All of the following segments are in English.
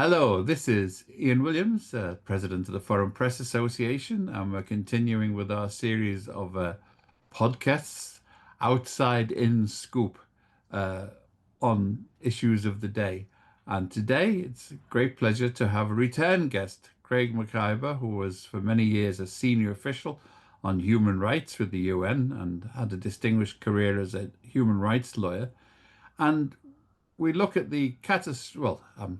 Hello, this is Ian Williams, President of the Foreign Press Association, and we're continuing with our series of podcasts, Outside In Scoop, uh, on issues of the day. And today it's a great pleasure to have a return guest, Craig Mokhiber, who was for many years a senior official on human rights with the UN and had a distinguished career as a human rights lawyer. And we look at the catastrophe. Well,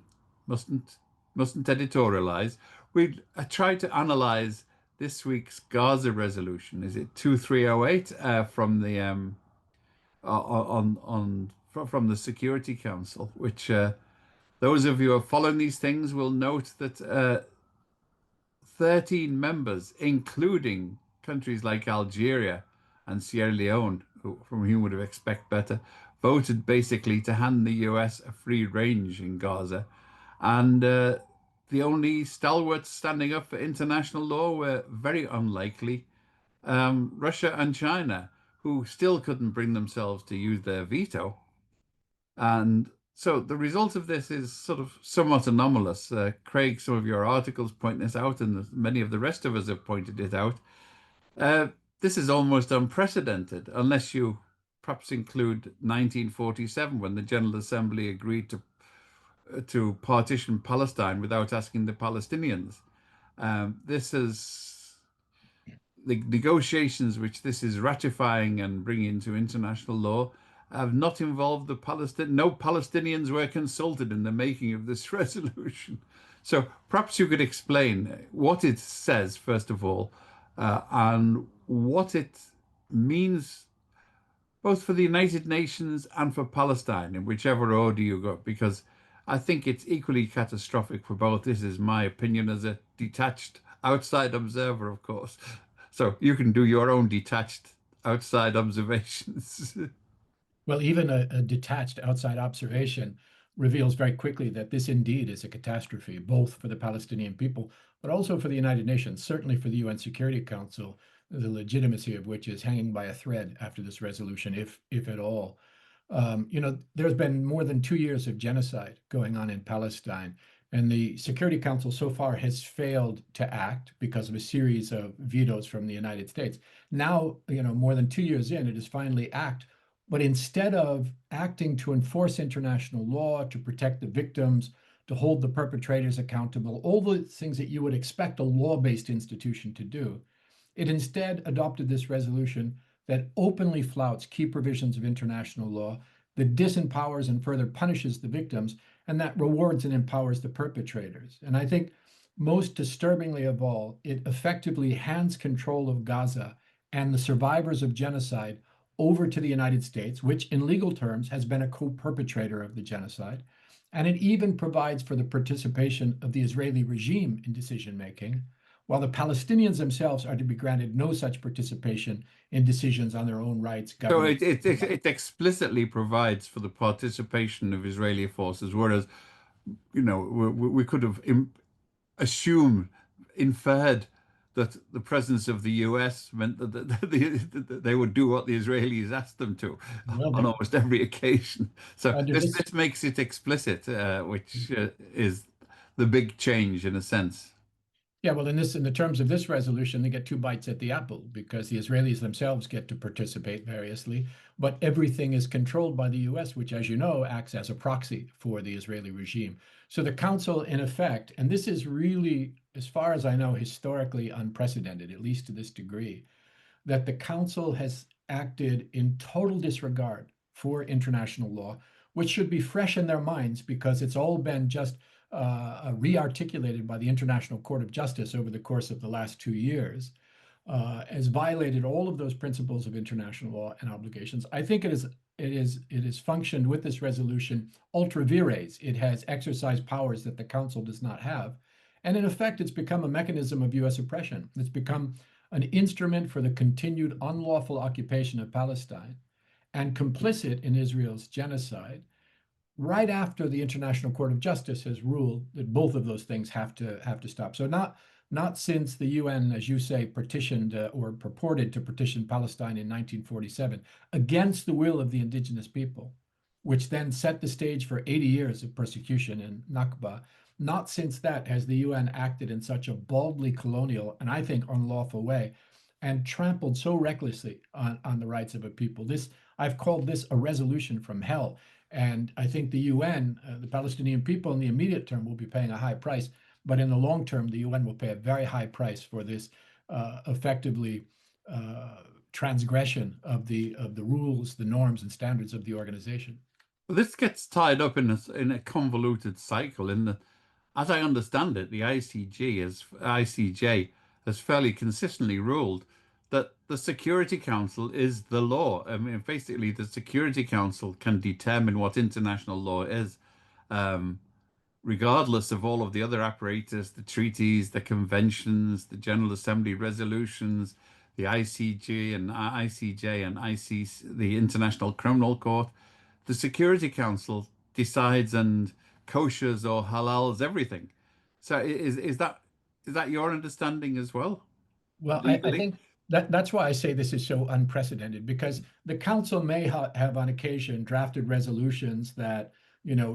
mustn't mustn't editorialize. We try to analyze this week's Gaza resolution. Is it 2308 from the from the Security Council? Which those of you who are following these things will note that 13 members, including countries like Algeria and Sierra Leone, from whom would have expect better, voted basically to hand the US a free range in Gaza. And the only stalwarts standing up for international law were very unlikely Russia and China, who still couldn't bring themselves to use their veto. And so the result of this is sort of somewhat anomalous. Craig, some of your articles point this out, and many of the rest of us have pointed it out. Uh, this is almost unprecedented, unless you perhaps include 1947, when the General Assembly agreed to partition Palestine without asking the Palestinians. This is the negotiations which this is ratifying and bringing into international law have not involved the Palestinians. No Palestinians were consulted in the making of this resolution. So perhaps you could explain what it says, first of all, and what it means both for the United Nations and for Palestine, in whichever order you go, because I think it's equally catastrophic for both. This is my opinion as a detached outside observer, of course. So you can do your own detached outside observations. Well, even a detached outside observation reveals very quickly that this indeed is a catastrophe, both for the Palestinian people, but also for the United Nations, certainly for the UN Security Council, the legitimacy of which is hanging by a thread after this resolution, if at all. There's been more than 2 years of genocide going on in Palestine, and the Security Council so far has failed to act because of a series of vetoes from the United States. Now, more than 2 years in, it is finally act. But instead of acting to enforce international law, to protect the victims, to hold the perpetrators accountable, all the things that you would expect a law-based institution to do, it instead adopted this resolution that openly flouts key provisions of international law, that disempowers and further punishes the victims, and that rewards and empowers the perpetrators. And I think most disturbingly of all, it effectively hands control of Gaza and the survivors of genocide over to the United States, which in legal terms has been a co-perpetrator of the genocide. And it even provides for the participation of the Israeli regime in decision making, while the Palestinians themselves are to be granted no such participation in decisions on their own rights, So governance. it explicitly provides for the participation of Israeli forces, whereas, we could have assumed, inferred that the presence of the US meant that they would do what the Israelis asked them to Well, on almost every occasion. So under this this this makes it explicit, which is the big change in a sense. Yeah, well, in the terms of this resolution, they get two bites at the apple because the Israelis themselves get to participate variously, but everything is controlled by the US, which, as you know, acts as a proxy for the Israeli regime. So the council, in effect, and this is really, as far as I know, historically unprecedented, at least to this degree, that the council has acted in total disregard for international law, which should be fresh in their minds because it's all been just re-articulated by the International Court of Justice over the course of the last 2 years, has violated all of those principles of international law and obligations. I think it is functioned with this resolution ultra vires. It has exercised powers that the Council does not have. And in effect, it's become a mechanism of US oppression. It's become an instrument for the continued unlawful occupation of Palestine and complicit in Israel's genocide right after the International Court of Justice has ruled that both of those things have to stop. So not since the UN, as you say, partitioned or purported to partition Palestine in 1947 against the will of the indigenous people, which then set the stage for 80 years of persecution and Nakba. Not since that has the UN acted in such a baldly colonial and I think unlawful way and trampled so recklessly on the rights of a people. This I've called this a resolution from hell. And I think the UN, the Palestinian people in the immediate term will be paying a high price, but in the long term, the UN will pay a very high price for this effectively uh, transgression of the rules, the norms, and standards of the organization. Well, this gets tied up in a convoluted cycle. As I understand it, the ICJ has fairly consistently ruled that the Security Council is the law. I mean, basically, the Security Council can determine what international law is, um, regardless of all of the other apparatus, the treaties, the conventions, the General Assembly resolutions, the ICG and ICJ and ICC, the International Criminal Court. The Security Council decides and koshers or halals everything. So is that your understanding as well, Well, I legally? think that's why I say this is so unprecedented because the council may have on occasion drafted resolutions that,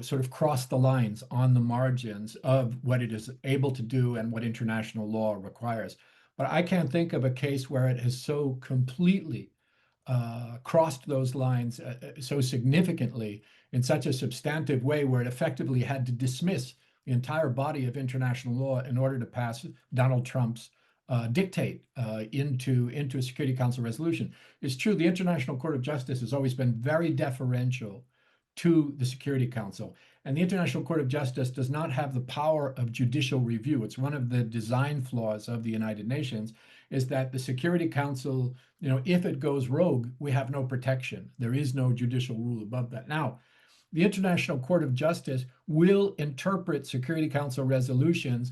sort of cross the lines on the margins of what it is able to do and what international law requires. But I can't think of a case where it has so completely crossed those lines so significantly in such a substantive way where it effectively had to dismiss the entire body of international law in order to pass Donald Trump's dictate into a Security Council resolution. It's true, the International Court of Justice has always been very deferential to the Security Council. And the International Court of Justice does not have the power of judicial review. It's one of the design flaws of the United Nations is that the Security Council, if it goes rogue, we have no protection. There is no judicial rule above that. Now, the International Court of Justice will interpret Security Council resolutions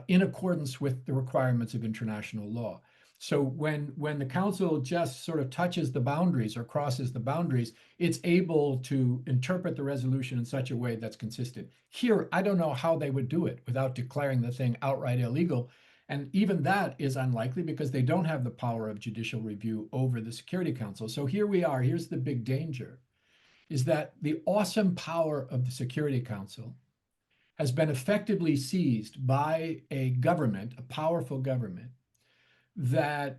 in accordance with the requirements of international law. So when the council just sort of touches the boundaries or crosses the boundaries, it's able to interpret the resolution in such a way that's consistent. Here, I don't know how they would do it without declaring the thing outright illegal. And even that is unlikely because they don't have the power of judicial review over the Security Council. So here we are. Here's the big danger is that the awesome power of the Security Council has been effectively seized by a government, a powerful government, that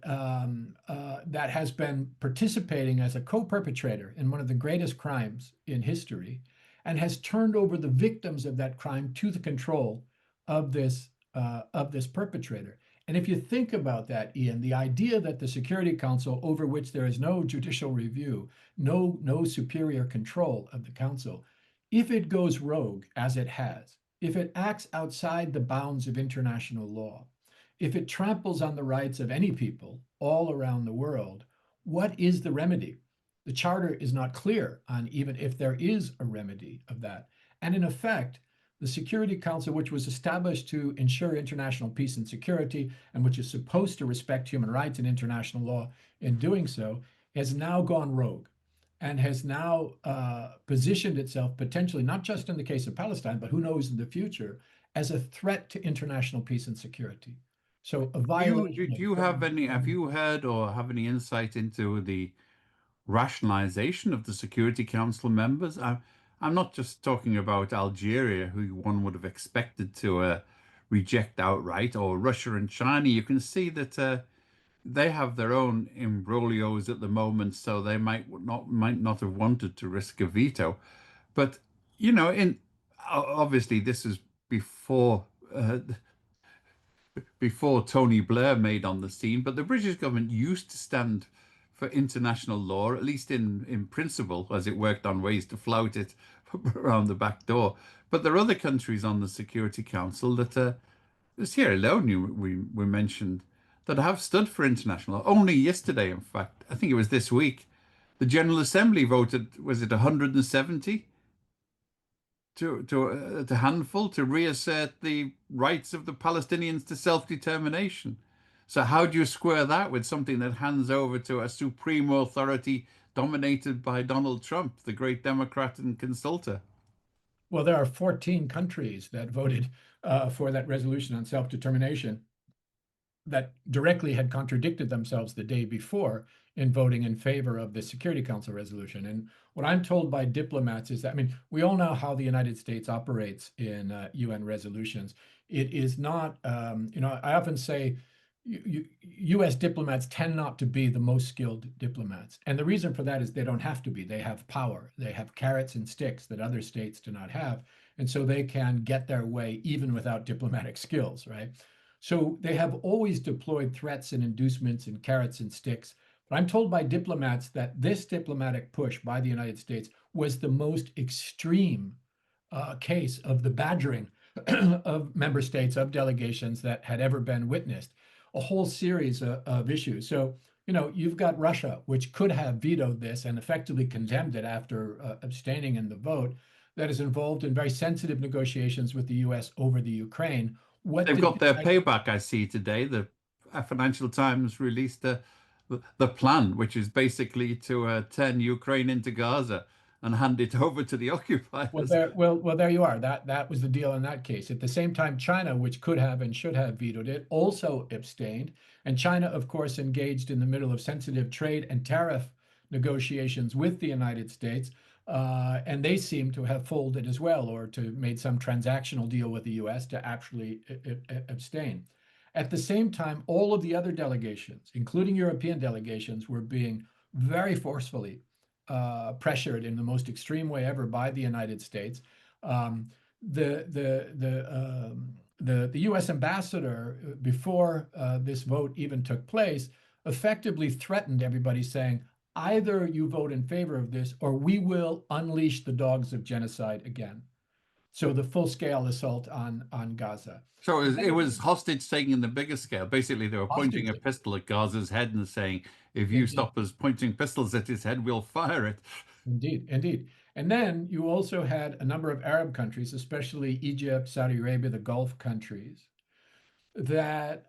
has been participating as a co-perpetrator in one of the greatest crimes in history, and has turned over the victims of that crime to the control of this perpetrator. And if you think about that, Ian, the idea that the Security Council, over which there is no judicial review, no superior control of the council, if it goes rogue, as it has, if it acts outside the bounds of international law, if it tramples on the rights of any people all around the world, what is the remedy? The charter is not clear on even if there is a remedy of that. And in effect, the Security Council, which was established to ensure international peace and security, and which is supposed to respect human rights and international law in doing so, has now gone rogue and has now positioned itself potentially, not just in the case of Palestine, but who knows in the future, as a threat to international peace and security. So a violation Do of you have any, have international. you heard or have any insight into the rationalization of the Security Council members? I'm not just talking about Algeria, who one would have expected to reject outright, or Russia and China. You can see that they have their own imbroglios at the moment, so they might not have wanted to risk a veto. But in obviously this is before uh, before Tony Blair made on the scene, but the British government used to stand for international law, at least in principle, as it worked on ways to flout it around the back door. But there are other countries on the Security Council that Sierra Leone we mentioned that have stood for international law. Only yesterday, in fact, I think it was this week, the General Assembly voted, was it 170? To handful to reassert the rights of the Palestinians to self-determination. So how do you square that with something that hands over to a supreme authority dominated by Donald Trump, the great Democrat and consultant? Well, there are 14 countries that voted for that resolution on self-determination. that directly had contradicted themselves the day before in voting in favor of the Security Council resolution. And what I'm told by diplomats is that, I mean, we all know how the United States operates in UN resolutions. It is not, I often say US diplomats tend not to be the most skilled diplomats. And the reason for that is they don't have to be. They have power, they have carrots and sticks that other states do not have. And so they can get their way even without diplomatic skills, right? So they have always deployed threats and inducements and carrots and sticks. But I'm told by diplomats that this diplomatic push by the United States was the most extreme case of the badgering of member states, of delegations that had ever been witnessed, a whole series of issues. So, you've got Russia, which could have vetoed this and effectively condemned it after abstaining in the vote, that is involved in very sensitive negotiations with the US over the Ukraine. What They've did got their payback, I see today. The Financial Times released the plan, which is basically to turn Ukraine into Gaza and hand it over to the Well, occupiers. there you are. That was the deal in that case. At the same time, China, which could have and should have vetoed it, also abstained. And China, of course, engaged in the middle of sensitive trade and tariff negotiations with the United States, and they seem to have folded as well, or to made some transactional deal with the U.S. to actually abstain. At the same time, all of the other delegations, including European delegations, were being very forcefully pressured in the most extreme way ever by the United States. Um, the U.S. ambassador, before this vote even took place, effectively threatened everybody, saying, either you vote in favor of this or we will unleash the dogs of genocide again. So the full-scale assault on Gaza. So And it then was hostage taking in the bigger scale. Basically, they were pointing hostage, a pistol at Gaza's head and saying, if you indeed. stop us pointing pistols at his head, we'll fire it. Indeed, indeed. And then you also had a number of Arab countries, especially Egypt, Saudi Arabia, the Gulf countries, that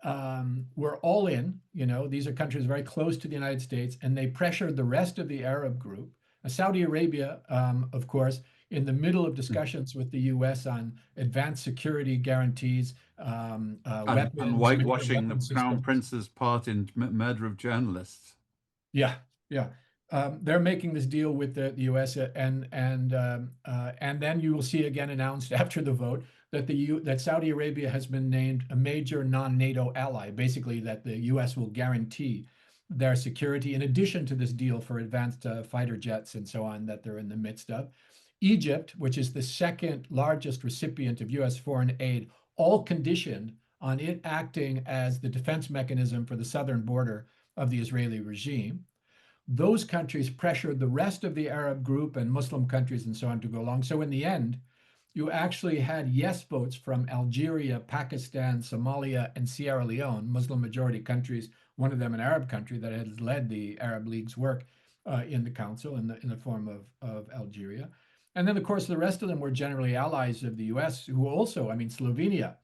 were all in. These are countries very close to the United States, and they pressured the rest of the Arab group. Saudi Arabia, of course, in the middle of discussions with the US on advanced security guarantees, And weapons, major whitewashing the weapon Crown systems. Prince's part in murder of journalists. Yeah, yeah. They're making this deal with the US, and then you will see again announced after the vote that that Saudi Arabia has been named a major non-NATO ally, basically that the US will guarantee their security in addition to this deal for advanced fighter jets and so on that they're in the midst of. Egypt, which is the second largest recipient of US foreign aid, all conditioned on it acting as the defense mechanism for the southern border of the Israeli regime. Those countries pressured the rest of the Arab group and Muslim countries and so on to go along. So in the end, you actually had yes votes from Algeria, Pakistan, Somalia, and Sierra Leone, Muslim majority countries, one of them an Arab country that has led the Arab League's work in the council in the form of Algeria. And then, of course, the rest of them were generally allies of the US, who also, I mean, Slovenia,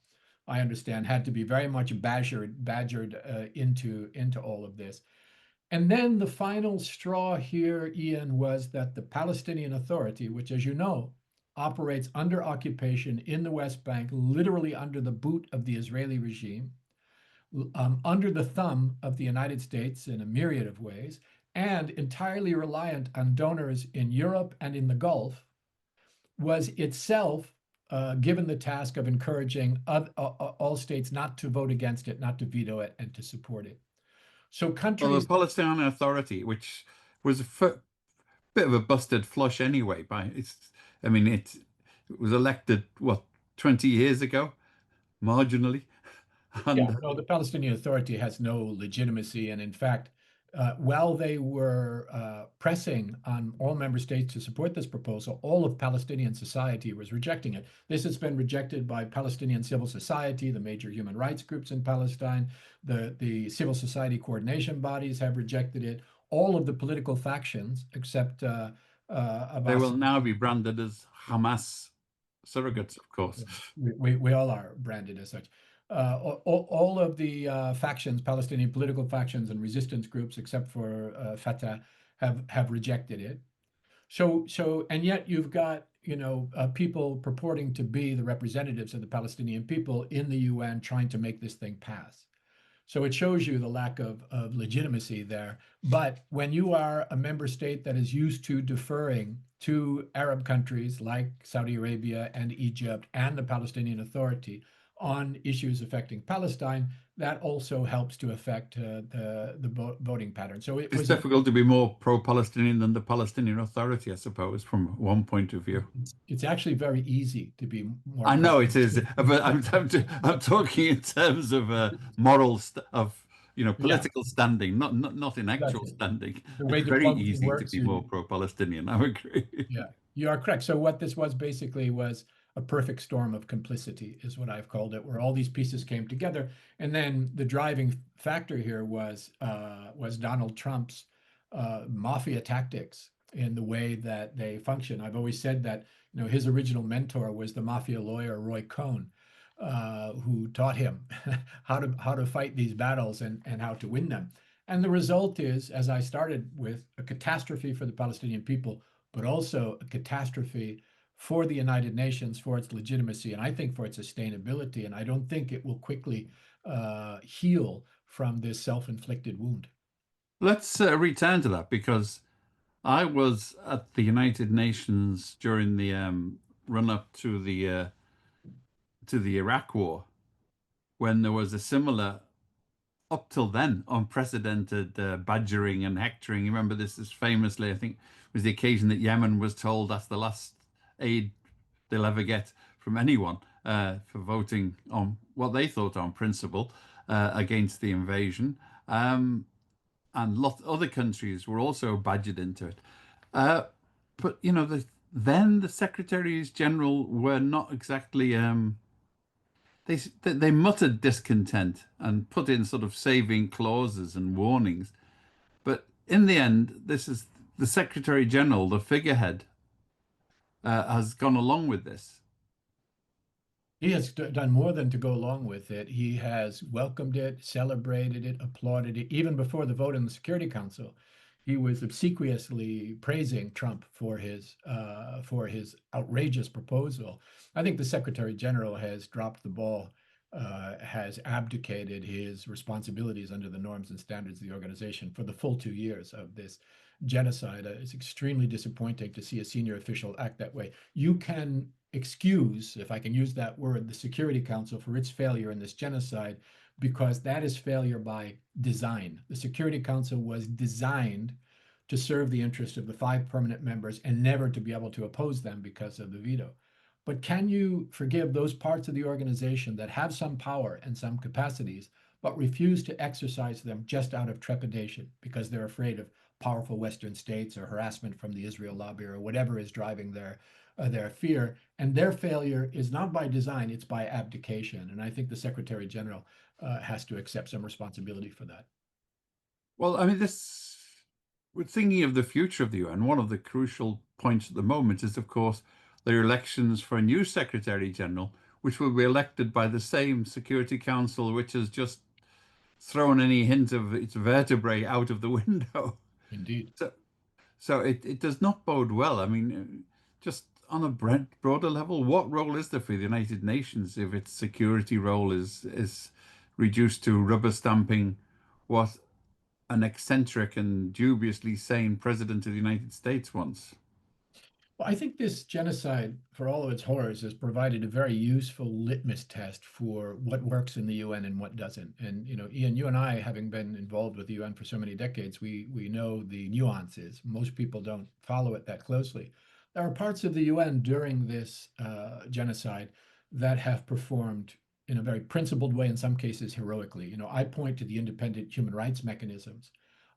I understand, had to be very much badgered into all of this. And then the final straw here, Ian, was that the Palestinian Authority, which, as you know, operates under occupation in the West Bank, literally under the boot of the Israeli regime, under the thumb of the United States in a myriad of ways, and entirely reliant on donors in Europe and in the Gulf, was itself given the task of encouraging all states not to vote against it, not to veto it, and to support it. So Well, the countries, Palestinian Authority, which was a bit of a busted flush anyway, I mean, it was elected, what, 20 years ago, marginally. yeah, And no, the Palestinian Authority has no legitimacy. And in fact, while they were pressing on all member states to support this proposal, all of Palestinian society was rejecting it. This has been rejected by Palestinian civil society, the major human rights groups in Palestine, the civil society coordination bodies have rejected it. All of the political factions, except they Abbas. will now be branded as Hamas surrogates, of course. We all are branded as such. All of the factions, Palestinian political factions and resistance groups, except for Fatah, have rejected it. And yet you've got people purporting to be the representatives of the Palestinian people in the UN trying to make this thing pass. So it shows you the lack of legitimacy there. But when you are a member state that is used to deferring to Arab countries like Saudi Arabia and Egypt and the Palestinian Authority on issues affecting Palestine, that also helps to affect the voting pattern. So it It's was a difficult to be more pro-Palestinian than the Palestinian Authority, I suppose, from one point of view. it's actually very easy to be more I pro know it is, Palestinian. but I'm talking in terms of moral st of Yeah, political standing, not in that's actual it. standing. The way It's very diplomacy easy to works, be more you pro-Palestinian. I agree. yeah, you are correct. So what this was basically was a perfect storm of complicity, is what I've called it, where all these pieces came together. And then the driving factor here was Donald Trump's mafia tactics in the way that they function. I've always said that his original mentor was the mafia lawyer Roy Cohn, who taught him how to fight these battles and how to win them. And the result is, as I started with, a catastrophe for the Palestinian people, but also a catastrophe for the United Nations, for its legitimacy, and I think for its sustainability. And I don't think it will quickly heal from this self-inflicted wound. Let's return to that because I was at the United Nations during the run-up to the Iraq War when there was a similar up till then, unprecedented badgering and hectoring. You remember this is famously, I think, was the occasion that Yemen was told that's the last aid they'll ever get from anyone for voting on what they thought on principle against the invasion. And other countries were also badgered into it. Uh, but then the secretaries general were not exactly they muttered discontent and put in sort of saving clauses and warnings. But in the end, this is the Secretary General, the figurehead, has gone along with this. He has done more than to go along with it. He has welcomed it, celebrated it, applauded it. Even before the vote in the Security Council, he was obsequiously praising Trump for his outrageous proposal. I think the Secretary General has dropped the ball, has abdicated his responsibilities under the norms and standards of the organization for the full 2 years of this genocide. It's extremely disappointing to see a senior official act that way. You can excuse, if I can use that word, the Security Council for its failure in this genocide, because that is failure by design. The Security Council was designed to serve the interest of the 5 permanent members and never to be able to oppose them because of the veto. But can you forgive those parts of the organization that have some power and some capacities, but refuse to exercise them just out of trepidation because they're afraid of powerful Western states or harassment from the Israel lobby or whatever is driving their fear? And their failure is not by design, it's by abdication. And I think the Secretary General has to accept some responsibility for that. Well, I mean, we're thinking of the future of the UN. One of the crucial points at the moment is, of course, the elections for a new Secretary General, which will be elected by the same Security Council, which has just thrown any hint of its vertebrae out of the window. Indeed. So, so it does not bode well. I mean, just on a broader level, what role is there for the United Nations if its security role is reduced to rubber stamping what an eccentric and dubiously sane president of the United States wants? Well, I think this genocide, for all of its horrors, has provided a very useful litmus test for what works in the UN and what doesn't. And Ian, you and I, having been involved with the UN for so many decades, we know the nuances. Most people don't follow it that closely. There are parts of the UN during this genocide that have performed in a very principled way, in some cases heroically. I point to the independent human rights mechanisms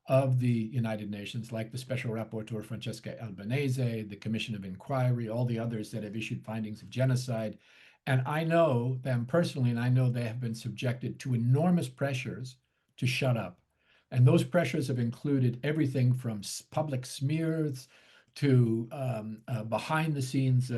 of the United Nations, like the Special Rapporteur Francesca Albanese, the Commission of Inquiry, all the others that have issued findings of genocide. And I know them personally, and I know they have been subjected to enormous pressures to shut up. And those pressures have included everything from public smears to behind the scenes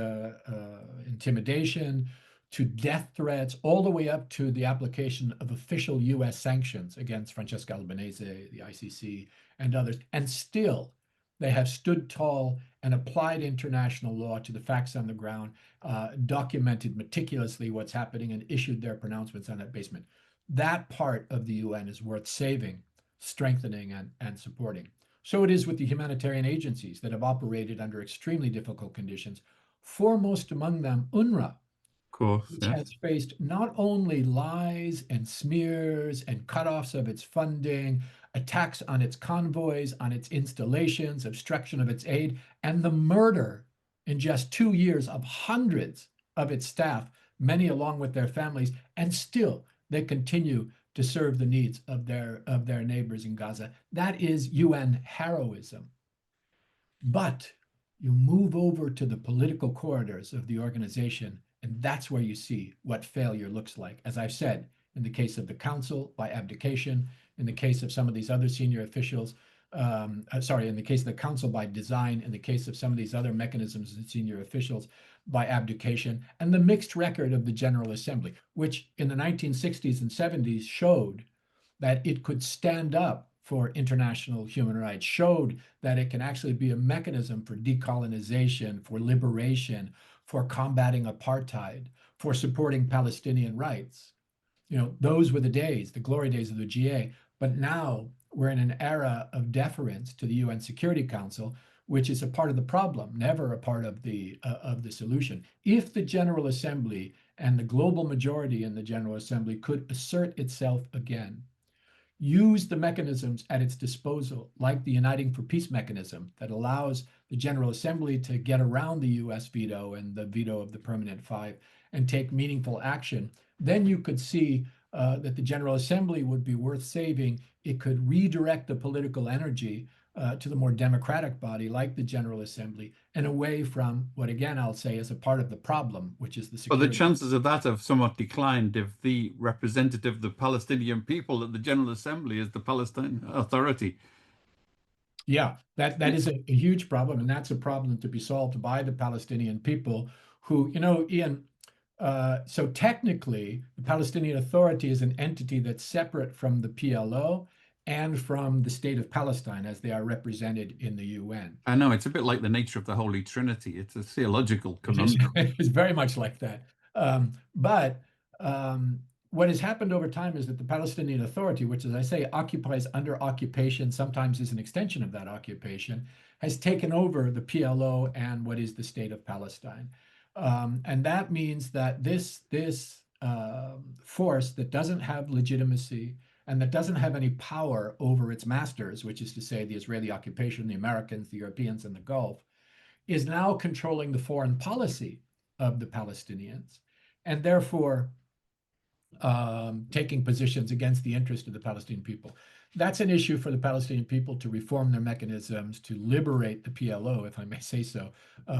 intimidation to death threats, all the way up to the application of official US sanctions against Francesca Albanese, the ICC, and others. And still, they have stood tall and applied international law to the facts on the ground, documented meticulously what's happening, and issued their pronouncements on that basement. that part of the UN is worth saving, strengthening, and supporting. So it is with the humanitarian agencies that have operated under extremely difficult conditions, foremost among them UNRWA, Of course, which has yes. faced not only lies and smears and cutoffs of its funding, attacks on its convoys, on its installations, obstruction of its aid, and the murder in just 2 years of hundreds of its staff, many along with their families, and still they continue to serve the needs of their neighbors in Gaza. That is UN heroism. But you move over to the political corridors of the organization, and that's where you see what failure looks like. As I've said, in the case of the council, by abdication, in the case of some of these other senior officials, in the case of the council, by design, in the case of some of these other mechanisms and senior officials, by abdication, and the mixed record of the General Assembly, which in the 1960s and 70s showed that it could stand up for international human rights, showed that it can actually be a mechanism for decolonization, for liberation, for combating apartheid, for supporting Palestinian rights. Those were the days, the glory days of the GA. But now we're in an era of deference to the UN Security Council, which is a part of the problem, never a part of the solution. If the General Assembly and the global majority in the General Assembly could assert itself again, use the mechanisms at its disposal, like the Uniting for Peace mechanism that allows the General Assembly to get around the US veto and the veto of the Permanent Five and take meaningful action, then you could see that the General Assembly would be worth saving. It could redirect the political energy to the more democratic body like the General Assembly and away from what, again, I'll say is a part of the problem, which is the But the security. chances of that have somewhat declined if the representative of the Palestinian people at the General Assembly is the Palestine Authority. Yeah, that is a huge problem, and that's a problem to be solved by the Palestinian people who, Ian, so technically, the Palestinian Authority is an entity that's separate from the PLO and from the state of Palestine as they are represented in the UN. I know it's a bit like the nature of the Holy Trinity. It's a theological It is, conundrum. it is very much like that. But what has happened over time is that the Palestinian Authority, which, as I say, occupies under occupation, sometimes is an extension of that occupation, has taken over the PLO and what is the state of Palestine. And that means that this force that doesn't have legitimacy and that doesn't have any power over its masters, which is to say the Israeli occupation, the Americans, the Europeans, and the Gulf, is now controlling the foreign policy of the Palestinians, and therefore taking positions against the interest of the Palestinian people. That's an issue for the Palestinian people to reform their mechanisms, to liberate the PLO, if I may say so,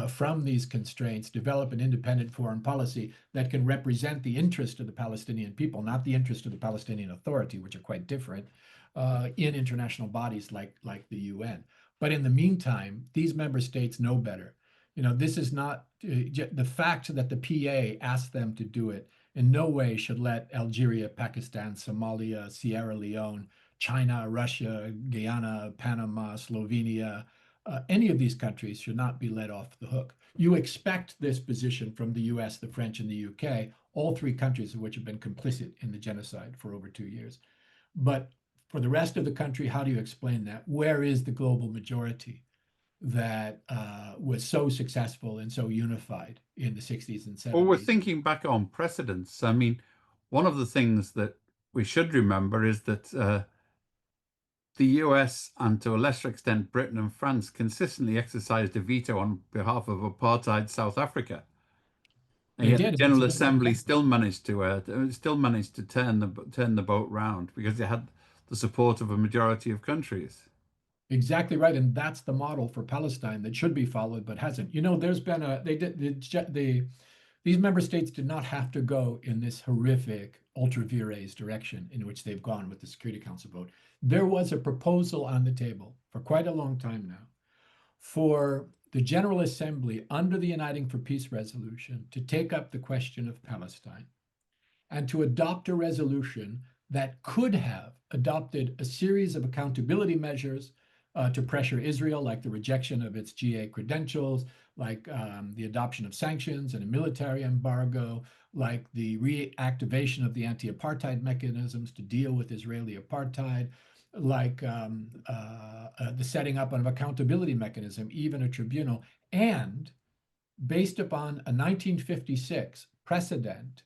from these constraints, develop an independent foreign policy that can represent the interest of the Palestinian people, not the interest of the Palestinian Authority, which are quite different, in international bodies like the UN. But in the meantime, these member states know better. This is not the fact that the PA asked them to do it in no way should let Algeria, Pakistan, Somalia, Sierra Leone, China, Russia, Guyana, Panama, Slovenia, any of these countries should not be let off the hook. You expect this position from the US, the French, and the UK, all three countries of which have been complicit in the genocide for over 2 years. But for the rest of the country, how do you explain that? Where is the global majority that was so successful and so unified in the 60s and Well, we're 70s? thinking back on precedents. I mean, one of the things that we should remember is that the US and to a lesser extent Britain and France consistently exercised a veto on behalf of apartheid South Africa. And They yet the did. It's General a good Assembly example. still managed to turn the boat round because they had the support of a majority of countries. Exactly right, and that's the model for Palestine that should be followed but hasn't. There's been a they did these member states did not have to go in this horrific ultra vires direction in which they've gone with the Security Council vote. There was a proposal on the table for quite a long time now for the General Assembly under the Uniting for Peace resolution to take up the question of Palestine and to adopt a resolution that could have adopted a series of accountability measures, to pressure Israel, like the rejection of its GA credentials, like the adoption of sanctions and a military embargo, like the reactivation of the anti-apartheid mechanisms to deal with Israeli apartheid, like the setting up of an accountability mechanism, even a tribunal, and based upon a 1956 precedent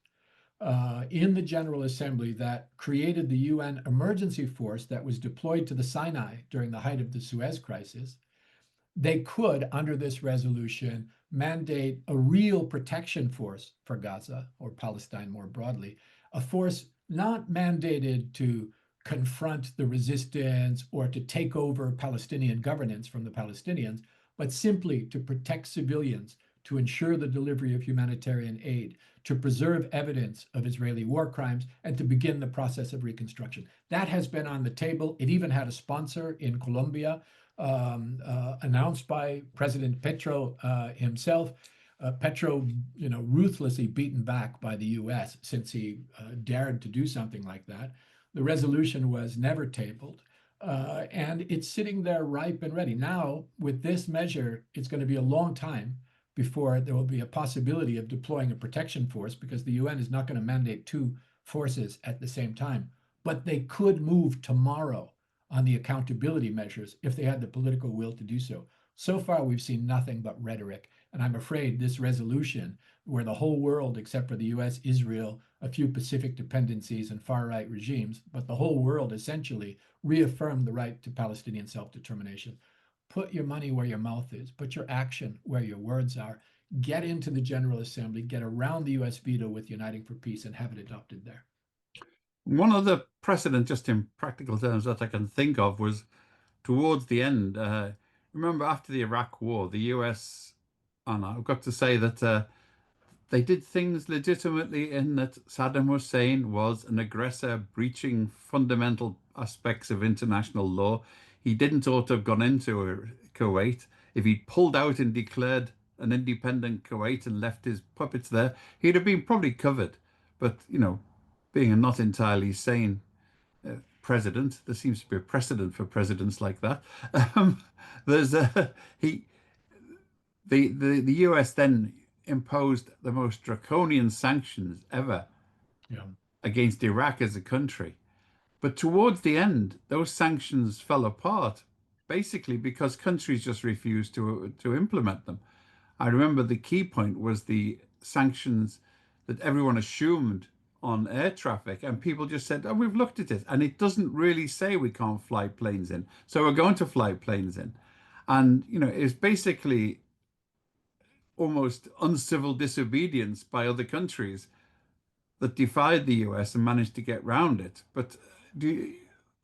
in the General Assembly that created the UN emergency force that was deployed to the Sinai during the height of the Suez Crisis, they could, under this resolution, mandate a real protection force for Gaza or Palestine more broadly, a force not mandated to confront the resistance or to take over Palestinian governance from the Palestinians, but simply to protect civilians, to ensure the delivery of humanitarian aid, to preserve evidence of Israeli war crimes, and to begin the process of reconstruction. That has been on the table. It even had a sponsor in Colombia, announced by President Petro himself. Petro, ruthlessly beaten back by the U.S. since he dared to do something like that. The resolution was never tabled, and it's sitting there ripe and ready. Now, with this measure, it's going to be a long time before there will be a possibility of deploying a protection force because the UN is not going to mandate two forces at the same time. But they could move tomorrow on the accountability measures if they had the political will to do so. So far, we've seen nothing but rhetoric. And I'm afraid this resolution, where the whole world, except for the US, Israel, a few Pacific dependencies, and far right regimes, but the whole world essentially reaffirmed the right to Palestinian self determination. Put your money where your mouth is, put your action where your words are. Get into the General Assembly, get around the US veto with Uniting for Peace, and have it adopted there. One other precedent, just in practical terms, that I can think of was towards the end. Remember, after the Iraq War, the US, and I've got to say that they did things legitimately in that Saddam Hussein was an aggressor breaching fundamental aspects of international law. He didn't ought to have gone into Kuwait. If he'd pulled out and declared an independent Kuwait and left his puppets there, he'd have been probably covered. But, being a not entirely sane president, there seems to be a precedent for presidents like that. Um, there's a, he the US then imposed the most draconian sanctions ever Yeah. against Iraq as a country. But towards the end, those sanctions fell apart, basically because countries just refused to implement them. I remember the key point was the sanctions that everyone assumed on air traffic, and people just said, "Oh, we've looked at it, and it doesn't really say we can't fly planes in, so we're going to fly planes in." And it's basically almost uncivil disobedience by other countries that defied the US and managed to get round it. But do you,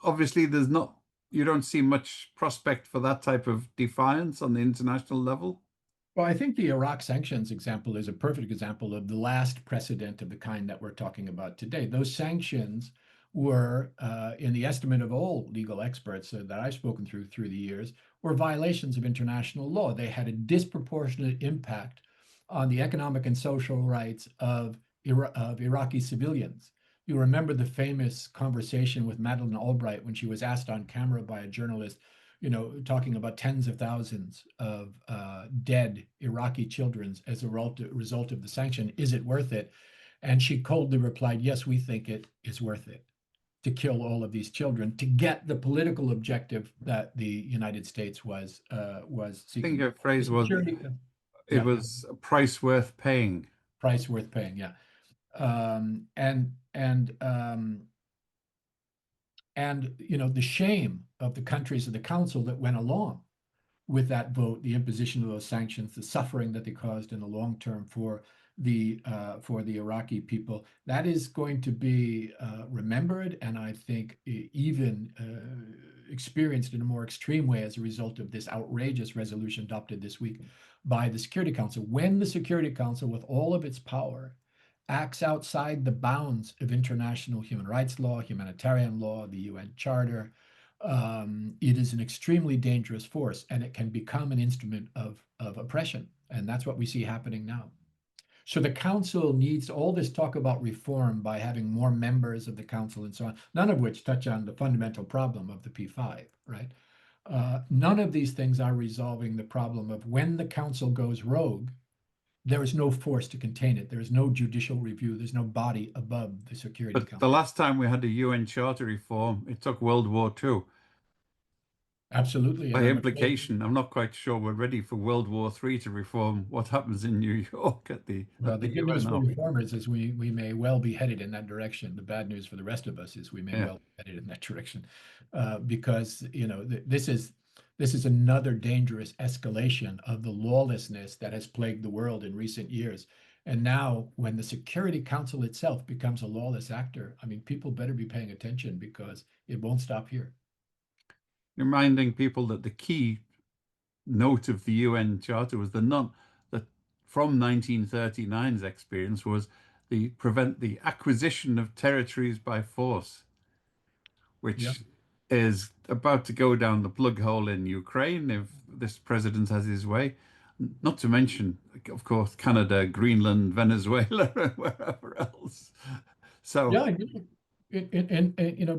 obviously there's not you don't see much prospect for that type of defiance on the international level. Well, I think the Iraq sanctions example is a perfect example of the last precedent of the kind that we're talking about today. Those sanctions were, in the estimate of all legal experts that I've spoken through the years, were violations of international law. They had a disproportionate impact on the economic and social rights of Iraqi civilians. You remember the famous conversation with Madeleine Albright when she was asked on camera by a journalist, talking about tens of thousands of dead Iraqi children as a result of the sanction. Is it worth it? And she coldly replied, "Yes, we think it is worth it to kill all of these children to get the political objective that the United States was I think seeking." her The phrase was security, it yeah, was a price worth paying. price worth paying, yeah. Um, and and um, the shame of the countries of the council that went along with that vote, the imposition of those sanctions, the suffering that they caused in the long term for the Iraqi people, that is going to be remembered, and I think even experienced in a more extreme way as a result of this outrageous resolution adopted this week by the Security Council. When the Security Council, with all of its power, acts outside the bounds of international human rights law, humanitarian law, the UN Charter, it is an extremely dangerous force, and it can become an instrument of oppression. And that's what we see happening now. So the council needs all this talk about reform by having more members of the council and so on, none of which touch on the fundamental problem of the P5, right? None of these things are resolving the problem of when the council goes rogue, there is no force to contain it. There is no judicial review. There's no body above the Security But the Council. last time we had a UN Charter reform, it took World War II. Absolutely. And By I'm afraid, implication, I'm not quite sure we're ready for World War III to reform what happens in New York at well, at the the good news UN, for are we? reformers is we may well be headed in that direction. The bad news for the rest of us is we may Yeah. well be headed in that direction, because this is another dangerous escalation of the lawlessness that has plagued the world in recent years. And now, when the Security Council itself becomes a lawless actor, I mean, people better be paying attention because it won't stop here. Reminding people that the key note of the UN Charter was the non that from 1939's experience was the prevent the acquisition of territories by force, Yeah. which is about to go down the plug hole in Ukraine if this president has his way. Not to mention, of course, Canada, Greenland, Venezuela, and wherever else. So, Yeah,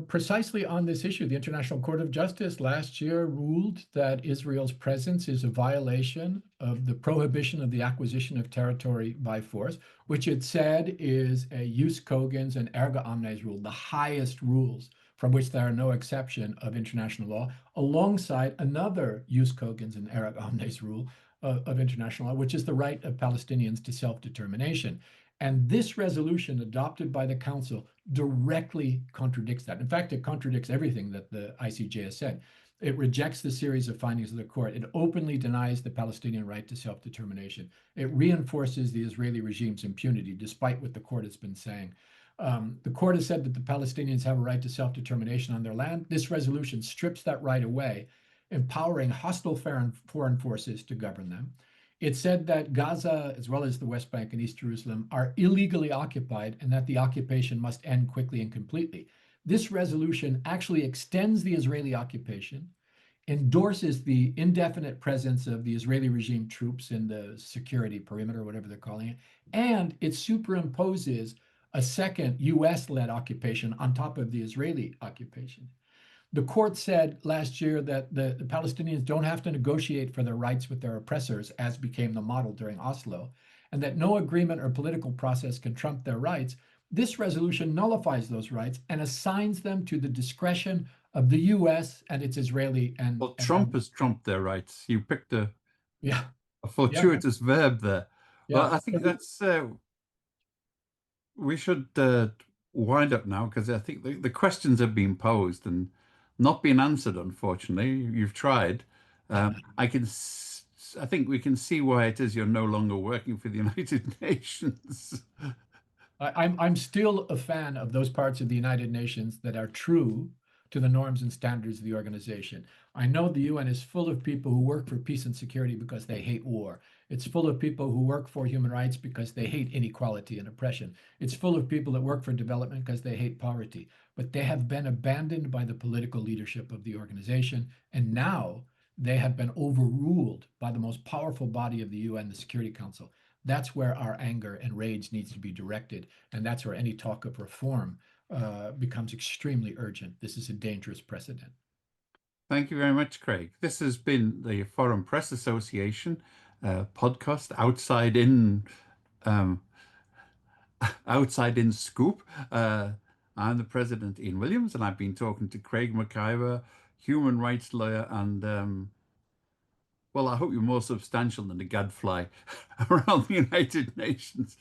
precisely on this issue, the International Court of Justice last year ruled that Israel's presence is a violation of the prohibition of the acquisition of territory by force, which it said is a jus cogens and erga omnes rule, the highest rules from which there are no exception of international law, alongside another jus cogens and erga omnes rule of international law, which is the right of Palestinians to self-determination. And this resolution adopted by the Council directly contradicts that. In fact, it contradicts everything that the ICJ has said. It rejects the series of findings of the court. It openly denies the Palestinian right to self-determination. It reinforces the Israeli regime's impunity, despite what the court has been saying. The court has said that the Palestinians have a right to self-determination on their land. This resolution strips that right away, empowering hostile foreign forces to govern them. It said that Gaza, as well as the West Bank and East Jerusalem, are illegally occupied and that the occupation must end quickly and completely. This resolution actually extends the Israeli occupation, endorses the indefinite presence of the Israeli regime troops in the security perimeter, whatever they're calling it, and it superimposes a second US led occupation on top of the Israeli occupation. The court said last year that the Palestinians don't have to negotiate for their rights with their oppressors, as became the model during Oslo, and that no agreement or political process can trump their rights. This resolution nullifies those rights and assigns them to the discretion of the US and its Israeli well, and Trump has trumped their rights. You picked yeah, a yeah, fortuitous verb there. Well, yeah. I think that's we should wind up now because I think the questions have been posed and not been answered, unfortunately. You've tried. I think we can see why it is you're no longer working for the United Nations. I'm still a fan of those parts of the United Nations that are true to the norms and standards of the organization. I know the UN is full of people who work for peace and security because they hate war. It's full of people who work for human rights because they hate inequality and oppression. It's full of people that work for development because they hate poverty. But they have been abandoned by the political leadership of the organization, and now they have been overruled by the most powerful body of the UN, the Security Council. That's where our anger and rage needs to be directed. And that's where any talk of reform becomes extremely urgent. This is a dangerous precedent. Thank you very much, Craig. This has been the Foreign Press Association podcast, um, Outside In Scoop. I'm the president, Ian Williams, and I've been talking to Craig Mokhiber, human rights lawyer, and well, I hope you're more substantial than a gadfly around the United Nations,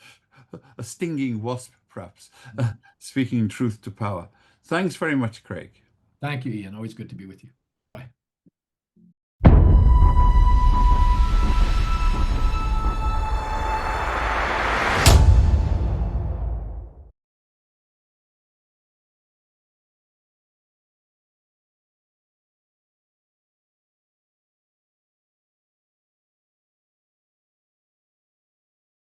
a stinging wasp, perhaps, speaking truth to power. Thanks very much, Craig. Thank you, Ian. Always good to be with you.